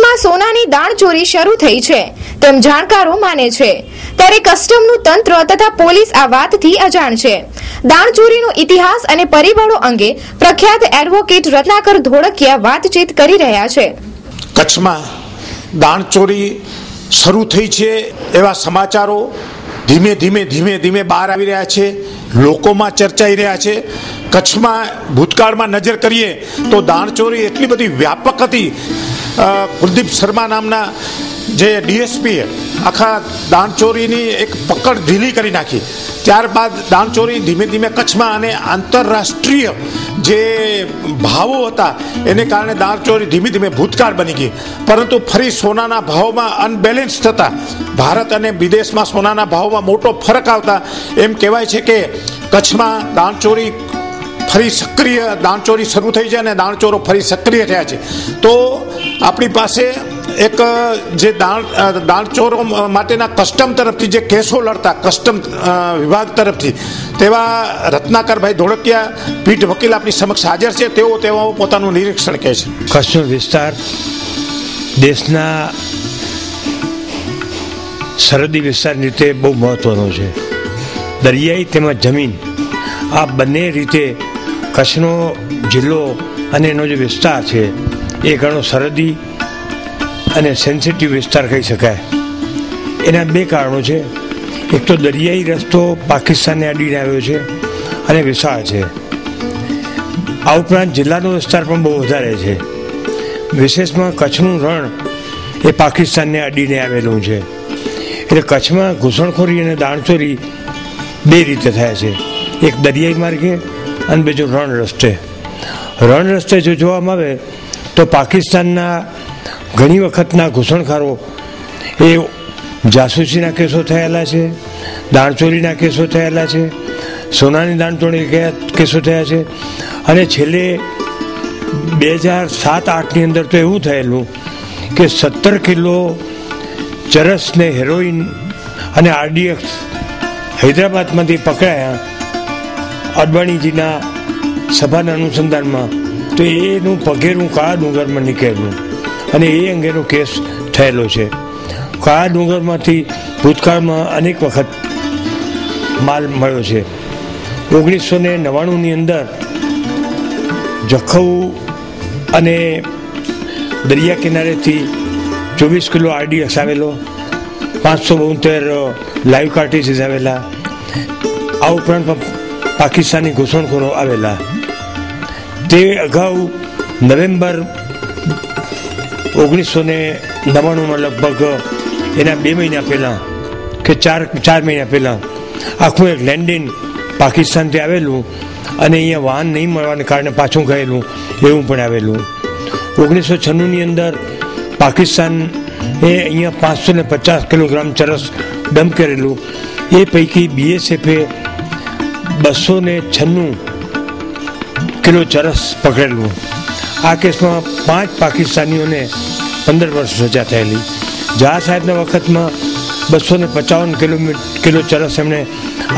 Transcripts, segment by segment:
કચ્છમાં સોનાની દાણચોરી શરૂ થઈ છે તેમ જાણકારો માને છે, ત્યારે કસ્ટમનું તંત્ર તથા પોલીસ આ વાતથી અજાણ છે। દાણચોરીનો ઇતિહાસ અને પરિબળો અંગે પ્રખ્યાત એડવોકેટ રત્નાકર ધોળકિયા વાતચીત કરી રહ્યા છે। કચ્છમાં દાણચોરી શરૂ થઈ છે એવા સમાચારો ધીમે ધીમે બહાર આવી રહ્યા છે, લોકોમાં ચર્ચાઈ રહ્યા છે। કચ્છમાં ભૂતકાળમાં નજર કરીએ તો દાણચોરી એટલી બધી વ્યાપક હતી, કુલદીપ શર્મા નામના જે ડીએસપીએ આખા દાણચોરીની એક પકડ ઢીલી કરી નાખી। ત્યારબાદ દાણચોરી ધીમે ધીમે કચ્છમાં અને આંતરરાષ્ટ્રીય જે ભાવો હતા એને કારણે દાણચોરી ધીમે ધીમે ભૂતકાળ બની ગઈ। પરંતુ ફરી સોનાના ભાવમાં અનબેલેન્સ થતા ભારત અને વિદેશમાં સોનાના ભાવમાં મોટો ફરક આવતા એમ કહેવાય છે કે કચ્છમાં દાણચોરી ફરી સક્રિય દાણચોરી શરૂ થઈ છે અને દાણચોરો ફરી સક્રિય થયા છે। તો આપણી પાસે એક જે દાણચોરો માટેના કસ્ટમ તરફથી જે કેસો લડતા કસ્ટમ વિભાગ તરફથી તેવા રત્નાકરભાઈ ધોળકિયા પીઠ વકીલ આપણી સમક્ષ હાજર છે। તેઓ પોતાનું નિરીક્ષણ કહે છે। કચ્છનો વિસ્તાર દેશના સરહદી વિસ્તારની રીતે બહુ મહત્વનો છે। દરિયાઈ તેમજ જમીન આ બંને રીતે કચ્છનો જિલ્લો અને એનો જે વિસ્તાર છે એ ઘણો સરહદી અને સેન્સિટિવ વિસ્તાર કહી શકાય। એના બે કારણો છે, એક તો દરિયાઈ રસ્તો પાકિસ્તાનને અડીને આવ્યો છે અને વિશાળ છે, આ ઉપરાંત જિલ્લાનો વિસ્તાર પણ બહુ વધારે છે। વિશેષમાં કચ્છનું રણ એ પાકિસ્તાનને અડીને આવેલું છે, એટલે કચ્છમાં ઘૂસણખોરી અને દાણચોરી બે રીતે થાય છે, એક દરિયાઈ માર્ગે અને બીજું રણ રસ્તે। રણ રસ્તે જો જોવામાં આવે તો પાકિસ્તાનના ઘણી વખતના ઘૂસણખારો એ જાસૂસીના કેસો થયેલા છે, દાણચોરીના કેસો થયેલા છે, સોનાની દાણચોરી કેસો થયા છે, અને છેલ્લે 2007-8ની અંદર તો એવું થયેલું કે 17 કિલો ચરસ ને હેરોઇન અને આરડીએક્સ હૈદરાબાદમાંથી પકડાયા અડવાણીજીના સભાના અનુસંધાનમાં, તો એનું પગેરું કાળા ડુંગરમાં નીકળેલું અને એ અંગેનો કેસ થયેલો છે। કાળા ડુંગરમાંથી ભૂતકાળમાં અનેક વખત માલ મળ્યો છે। 1999ની અંદર જખૌ અને દરિયા કિનારેથી 24 કિલો આરડીએક્સ આવેલો, 572 લાઈવ કાર્ટિસીસ આવેલા, આ ઉપરાંત પાકિસ્તાની ઘૂસણખોરો આવેલા। તે અગાઉ નવેમ્બર 1999માં લગભગ એના 2 મહિના પહેલાં કે 4 મહિના પહેલાં આખું એક લેન્ડિંગ પાકિસ્તાનથી આવેલું અને અહીંયા વાહન નહીં મળવાને કારણે પાછું ગયેલું એવું પણ આવેલું। 1996ની અંદર પાકિસ્તાન એ અહીંયા 550 કિલોગ્રામ ચરસ ડમ્પ કરેલું, એ પૈકી બીએસએફે 296 કિલો ચરસ પકડેલું। આ કેસમાં 5 પાકિસ્તાનીઓને 15 વર્ષ સજા થયેલી। જહાં સાહેબના વખતમાં 255 કિલો ચરસ એમણે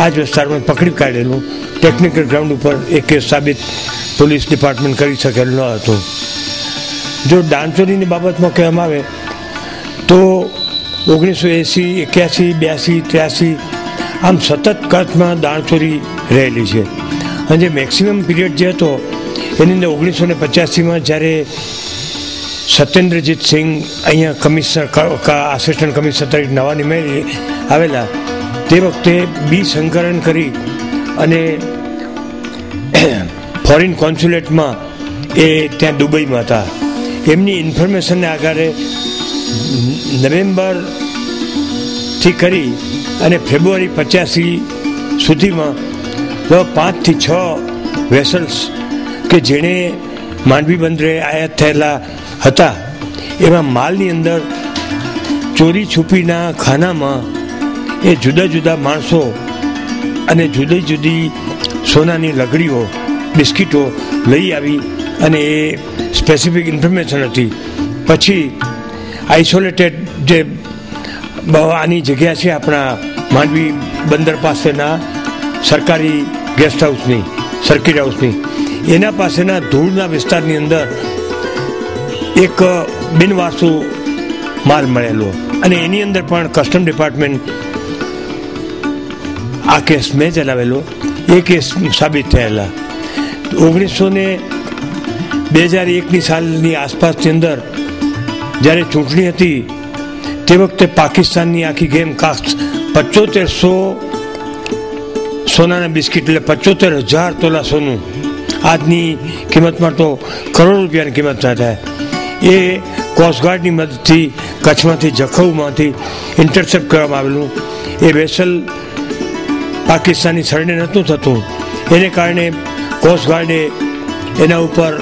આ જ વિસ્તારમાં પકડી કાઢેલું। ટેકનિકલ ગ્રાઉન્ડ ઉપર એ કેસ સાબિત પોલીસ ડિપાર્ટમેન્ટ કરી શકેલું ન હતું। જો દાણચોરીની બાબતમાં કહેવામાં આવે તો 1980, 81, 82, 83 આમ સતત કચ્છમાં દાણચોરી રહેલી છે, અને જે મેક્સિમમ પીરિયડ જે હતો એની અંદર 1985માં જ્યારે સત્યેન્દ્રજીત સિંહ અહીંયા કમિશનર આસિસ્ટન્ટ કમિશનર તરીકે નવા નિમાઈ આવેલા, તે વખતે બી સંકલન કરી અને ફોરેન કોન્સ્યુલેટમાં એ ત્યાં દુબઈમાં હતા, એમની ઇન્ફોર્મેશનને આધારે નવેમ્બરથી કરી અને ફેબ્રુઆરી 85 સુધીમાં 5 થી 6 વેસલ્સ કે જેણે માંડવી બંદરે આયાત થયેલા હતા એમાં માલની અંદર ચોરી છુપીના ખાનામાં એ જુદા જુદા માણસો અને જુદી જુદી સોનાની લગડીઓ, બિસ્કીટો લઈ આવી અને એ સ્પેસિફિક ઇન્ફોર્મેશન હતી। પછી આઇસોલેટેડ જે આની જગ્યા છે આપણા માંડવી બંદર પાસેના સરકારી ગેસ્ટ હાઉસની, સર્કિટ હાઉસની, એના પાસેના ધૂળના વિસ્તારની અંદર એક બિનવારસુ માલ મળેલો અને એની અંદર પણ કસ્ટમ ડિપાર્ટમેન્ટ આ કેસ મેં ચલાવેલો, એ કેસ સાબિત થયેલા. 2001ની સાલની આસપાસની અંદર જ્યારે ચૂંટણી હતી તે વખતે પાકિસ્તાનની આખી ગેમ કાસ્ટ 7500 સોનાના બિસ્કિટ એટલે 75,000 તોલા સોનું, આજની કિંમતમાં તો કરોડ રૂપિયાની કિંમત થાય, એ કોસ્ટગાર્ડની મદદથી કચ્છમાંથી જખૌમાંથી ઇન્ટરસેપ્ટ કરવામાં આવેલું. એ વેસલ પાકિસ્તાની સરડે નહોતું થતું, એને કારણે કોસ્ટગાર્ડે એના ઉપર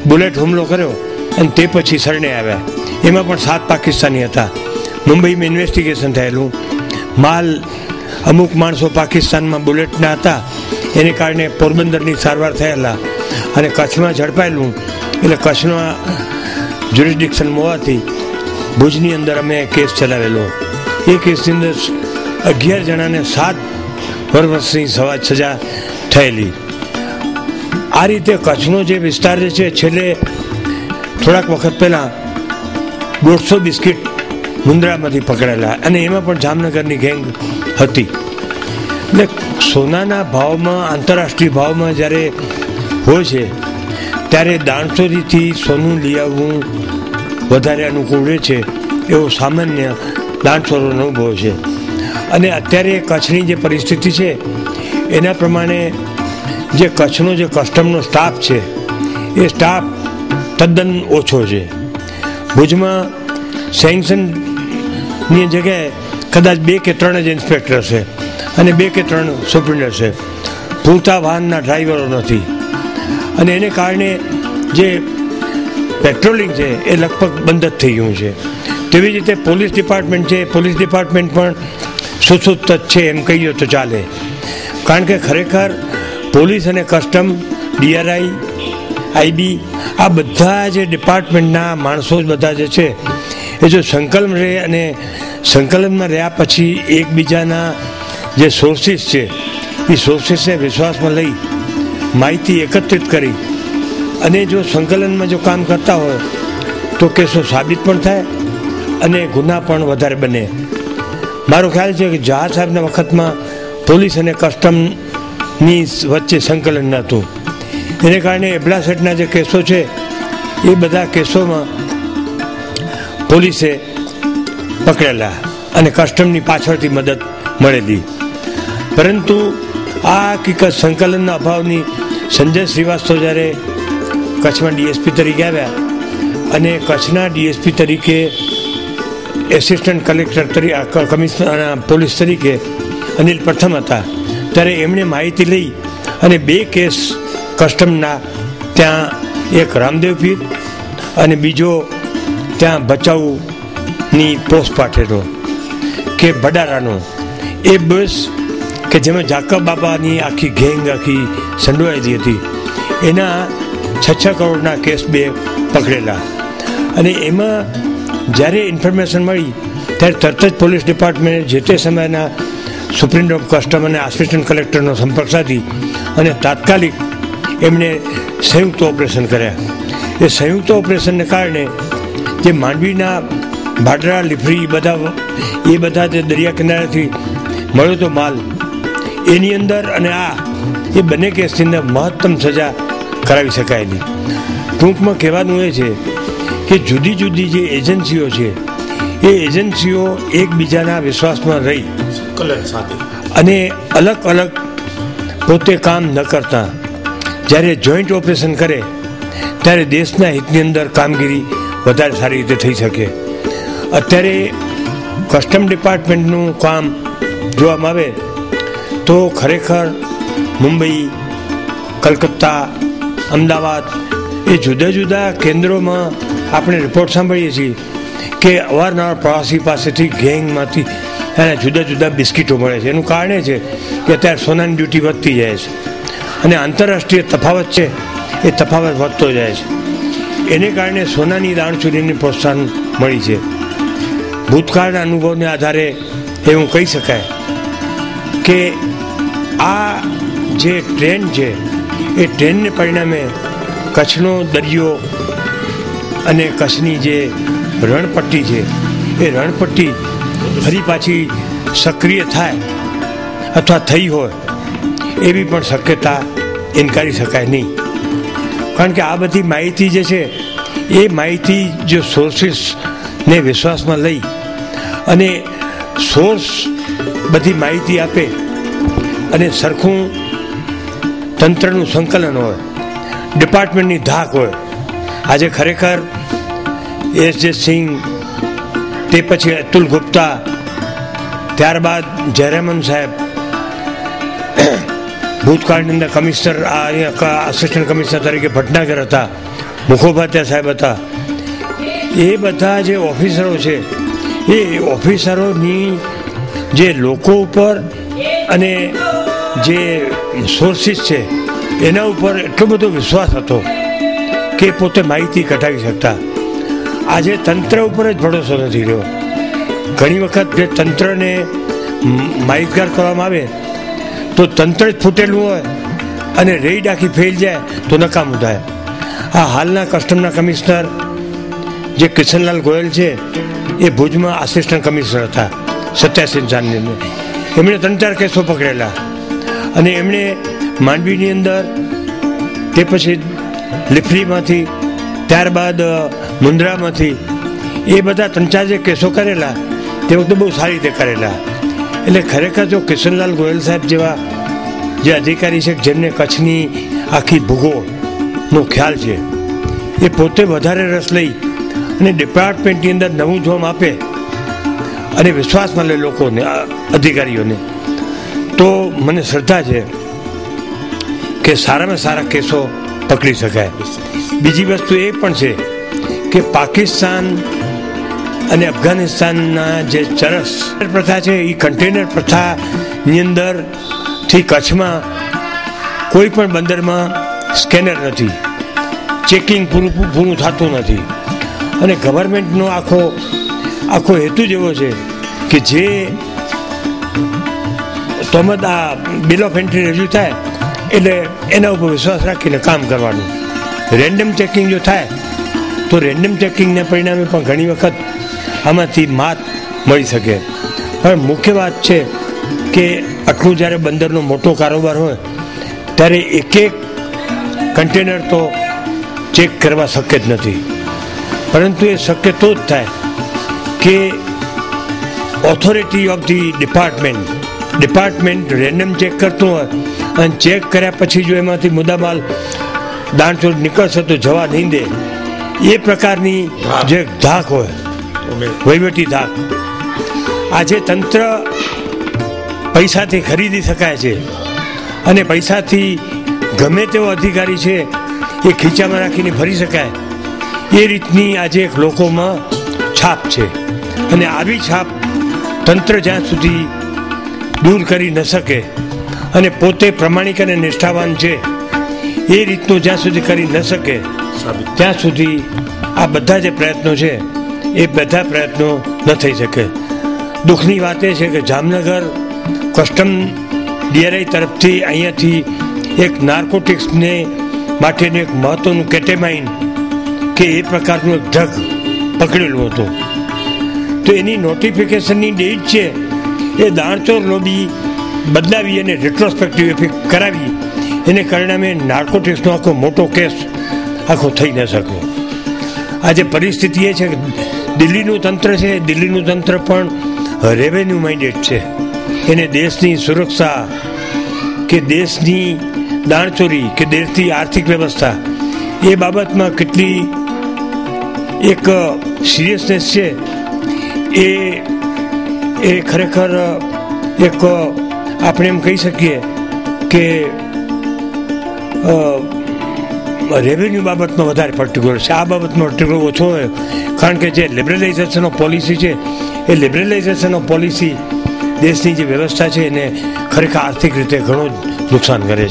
બુલેટ હુમલો કર્યો અને તે પછી સરડે આવ્યા. એમાં પણ 7 પાકિસ્તાની હતા. મુંબઈમાં ઇન્વેસ્ટિગેશન થયેલું. માલ અમુક માણસો પાકિસ્તાનમાં બુલેટના હતા, એને કારણે પોરબંદરની સારવાર થયેલા અને કચ્છમાં ઝડપાયેલું. એટલે કચ્છના જ્યુરિસ્ડિક્શન હોવાથી ભુજની અંદર અમે કેસ ચલાવેલો. એ કેસની અંદર 11 જણાને 7 વર્ષની સજા થયેલી. આ રીતે કચ્છનો જે વિસ્તાર છે છેલ્લે થોડાક વખત પહેલાં 150 બિસ્કિટ મુન્દ્રામાંથી પકડેલા અને એમાં પણ જામનગરની ગેંગ હતી. એટલે સોનાના ભાવમાં, આંતરરાષ્ટ્રીય ભાવમાં જ્યારે હોય છે ત્યારે દાણચોરીથી સોનું લઈ આવવું વધારે અનુકૂળ રહે છે, એવો સામાન્ય દાણચોરોનો અનુભવ છે. અને અત્યારે કચ્છની જે પરિસ્થિતિ છે એના પ્રમાણે જે કચ્છનો જે કસ્ટમનો સ્ટાફ છે એ સ્ટાફ તદ્દન ઓછો છે. ભુજમાં સેન્કશનની જગ્યાએ કદાચ 2 કે 3 જ ઇન્સ્પેક્ટર છે અને 2 કે 3 સુપ્રિન્ટેન્ડર છે. પૂરતા વાહનના ડ્રાઈવરો નથી અને એને કારણે જે પેટ્રોલિંગ છે એ લગભગ બંધ જ થઈ ગયું છે. તેવી જ રીતે પોલીસ ડિપાર્ટમેન્ટ છે, પોલીસ ડિપાર્ટમેન્ટ પણ સુસુપ્ત જ છે એમ કહીએ તો ચાલે. કારણ કે ખરેખર પોલીસ અને કસ્ટમ, DRI, IB આ બધા જે ડિપાર્ટમેન્ટના માણસો જ બધા જે છે એ જો સંકલન રહે અને સંકલનમાં રહ્યા પછી એકબીજાના જે સોર્સિસ છે એ સોર્સિસને વિશ્વાસમાં લઈ માહિતી એકત્રિત કરી અને જો સંકલનમાં જો કામ કરતા હોય તો કેસો સાબિત પણ થાય અને ગુના પણ વધારે બને. મારો ખ્યાલ છે કે જહાજ સાહેબના વખતમાં પોલીસ અને કસ્ટમની વચ્ચે સંકલન નહોતું, એને કારણે એબલા સેટના જે કેસો છે એ બધા કેસોમાં પોલીસે પકડેલા અને કસ્ટમની પાછળથી મદદ મળેલી. પરંતુ આ હકીકત સંકલનના અભાવની સંજય શ્રીવાસ્તવ જ્યારે કચ્છમાં DSP તરીકે આવ્યા અને કચ્છના DSP તરીકે એસિસ્ટન્ટ કલેક્ટર તરીકે, કમિશનર પોલીસ તરીકે અનિલ પ્રથમ હતા, ત્યારે એમણે માહિતી લઈ અને 2 કેસ કસ્ટમના, ત્યાં એક રામદેવ પીર અને બીજો ત્યાં ભચાઉની પોસ્ટ પાઠેલો કે ભડારાનો, એ બસ કે જેમાં જાકબ બાબાની આખી ગેંગ આખી સંડોવાયેલી હતી, એના 6 કરોડના કેસ 2 પકડેલા. અને એમાં જ્યારે ઇન્ફોર્મેશન મળી ત્યારે તરત જ પોલીસ ડિપાર્ટમેન્ટે જે તે સમયના સુપ્રિન્ટેન્ડન્ટ ઓફ કસ્ટમ અને આસિસ્ટન્ટ કલેક્ટરનો સંપર્ક સાધી અને તાત્કાલિક એમણે સંયુક્ત ઓપરેશન કર્યા. એ સંયુક્ત ઓપરેશનને કારણે જે માંડવીના ભાડરા, લીફરી એ બધા જે દરિયા કિનારેથી મળ્યો તો માલ, એની અંદર અને એ બંને કેસની અંદર મહત્તમ સજા કરાવી શકાયેલી. ટૂંકમાં કહેવાનું એ છે કે જુદી જુદી જે એજન્સીઓ છે એ એજન્સીઓ એકબીજાના વિશ્વાસમાં રહી અને અલગ અલગ પોતે કામ ન કરતા જ્યારે જોઈન્ટ ઓપરેશન કરે ત્યારે દેશના હિતની અંદર કામગીરી વધારે સારી રીતે થઈ શકે. અત્યારે કસ્ટમ ડિપાર્ટમેન્ટનું કામ જોવામાં આવે તો ખરેખર મુંબઈ, કલકત્તા, અમદાવાદ એ જુદા જુદા કેન્દ્રોમાં આપણે રિપોર્ટ સાંભળીએ છીએ કે અવારનવાર પ્રવાસી પાસેથી ગેંગમાંથી એના જુદા જુદા બિસ્કીટો મળે છે. એનું કારણ છે કે અત્યારે સોનાની ડ્યુટી વધતી જાય છે અને આંતરરાષ્ટ્રીય તફાવત છે એ તફાવત વધતો જાય છે. એને કારણે સોનાની દાણચોરીને પ્રોત્સાહન મળી છે. ભૂતકાળના અનુભવને આધારે એવું કહી શકાય કે આ જે ટ્રેન્ડ છે એ ટ્રેન્ડને પરિણામે કચ્છનો દરિયો અને કચ્છની જે રણપટ્ટી છે એ રણપટ્ટી ફરી પાછી સક્રિય થાય અથવા થઈ હોય એવી પણ શક્યતા ઇનકારી શકાય નહીં. કારણ કે આ બધી માહિતી જે છે એ માહિતી જો સોર્સિસને વિશ્વાસમાં લઈ અને સોર્સ બધી માહિતી આપે અને સરખું તંત્રનું સંકલન હોય, ડિપાર્ટમેન્ટની ધાક હોય. આજે ખરેખર એસ.જે. સિંહ, તે પછી અતુલ ગુપ્તા, ત્યારબાદ જયરામન સાહેબ, ભૂતકાળની અંદર કમિશનર આસિસ્ટન્ટ કમિશનર તરીકે ભટનાગર હતા, મુખોપાધ્યાય સાહેબ હતા. એ બધા જે ઓફિસરો છે એ ઓફિસરોની જે લોકો ઉપર અને જે સોર્સિસ છે એના ઉપર એટલો બધો વિશ્વાસ હતો કે પોતે માહિતી કઢાવી શકતા. આજે તંત્ર ઉપર જ ભરોસો નથી રહ્યો. ઘણી વખત જે તંત્રને માહિતગાર કરવામાં આવે તો તંત્ર જ ફૂટેલું હોય અને રેડ આખી ફેલ જાય તો નકામું થાય. આ હાલના કસ્ટમના કમિશનર જે કિશનલાલ ગોયલ છે એ ભુજમાં આસિસ્ટન્ટ કમિશનર હતા 87 સાલની અંદર. એમણે 3-4 કેસો પકડેલા અને એમણે માંડવીની અંદર, તે પછી લીફરીમાંથી, ત્યારબાદ મુન્દ્રામાંથી એ બધા 3-4 જે કેસો કરેલા તે વખતે બહુ સારી રીતે કરેલા. એટલે ખરેખર જો કિશનલાલ ગોયલ સાહેબ જેવા જે અધિકારી છે જેમને કચ્છની આખી ભૂગોળનો ખ્યાલ છે, એ પોતે વધારે રસ લઈ અને ડિપાર્ટમેન્ટની અંદર નવું જોમ આપે અને વિશ્વાસમાં લે લોકોને, અધિકારીઓને, તો મને શ્રદ્ધા છે કે સારામાં સારા કેસો પકડી શકાય. બીજી વસ્તુ એ પણ છે કે પાકિસ્તાન અને અફઘાનિસ્તાનના જે ચરસ પ્રથા છે એ કન્ટેનર પ્રથાની અંદરથી કચ્છમાં કોઈ પણ બંદરમાં સ્કેનર નથી, ચેકિંગ પૂરું થતું નથી. અને ગવર્મેન્ટનો આખો હેતુ જ એવો છે કે જે તોમત આ બિલ ઓફ એન્ટ્રી રજૂ થાય એટલે એના ઉપર વિશ્વાસ રાખીને કામ કરવાનું. રેન્ડમ ચેકિંગ જો થાય તો રેન્ડમ ચેકિંગના પરિણામે પણ ઘણી વખત આમાંથી માત મળી શકે. પણ મુખ્ય વાત છે કે આટલું જ્યારે બંદરનો મોટો કારોબાર હોય ત્યારે એક કન્ટેનર તો ચેક કરવા શક્ય જ નથી. પરંતુ એ શક્ય તો જ થાય કે authority of the department random check કરતું હોય અને ચેક કર્યા પછી જો એમાંથી મુદ્દામાલ દાણચોર નીકળશે તો જવા નહીં દે. એ પ્રકારની જે ધાક હોય, વહીવટી ધાક, આજે તંત્ર પૈસાથી ખરીદી શકાય છે અને પૈસાથી ગમે તેવો અધિકારી છે એ ખીચામાં રાખીને ફરી શકાય એ રીતની આજે એક લોકોમાં છાપ છે. અને આવી છાપ તંત્ર જ્યાં સુધી દૂર કરી ન શકે અને પોતે પ્રમાણિક અને નિષ્ઠાવાન છે એ રીતનું જ્યાં સુધી કરી ન શકે ત્યાં સુધી આ બધા જે પ્રયત્નો છે એ બધા પ્રયત્નો ન થઈ શકે. દુઃખની વાત એ છે કે જામનગર કસ્ટમ DRI તરફથી અહીંયાથી એક નાર્કોટિક્સને માટેનું એક મહત્વનું કેટેમાઇન કે એ પ્રકારનું એક ડ્રગ પકડેલું હતું. તો એની નોટિફિકેશનની ડેટ છે એ દાણચોર લોબી બદલાવી અને રેટ્રોસ્પેક્ટિવ ઇફેક્ટ કરાવી એને પરિણામે નાર્કોટિક્સનો આખો મોટો કેસ આખો થઈ ન શક્યો. આજે પરિસ્થિતિ એ છે કે દિલ્હીનું તંત્ર છે, દિલ્હીનું તંત્ર પણ રેવન્યુ માઇન્ડેડ છે. એને દેશની સુરક્ષા કે દેશની દાણચોરી કે દેશની આર્થિક વ્યવસ્થા એ બાબતમાં કેટલી એક સિરિયસનેસ છે એ ખરેખર એક આપણે એમ કહી શકીએ કે રેવન્યુ બાબતમાં વધારે પર્ટિક્યુલર છે. આ બાબતમાં પર્ટિક્યુલર ઓછો હોય કારણ કે જે લિબરલાઇઝેશન ઓફ પોલિસી છે એ લિબરલાઇઝેશન ઓફ પોલિસી દેશની જે વ્યવસ્થા છે એને ખરેખર આર્થિક રીતે ઘણું જ નુકસાન કરે છે.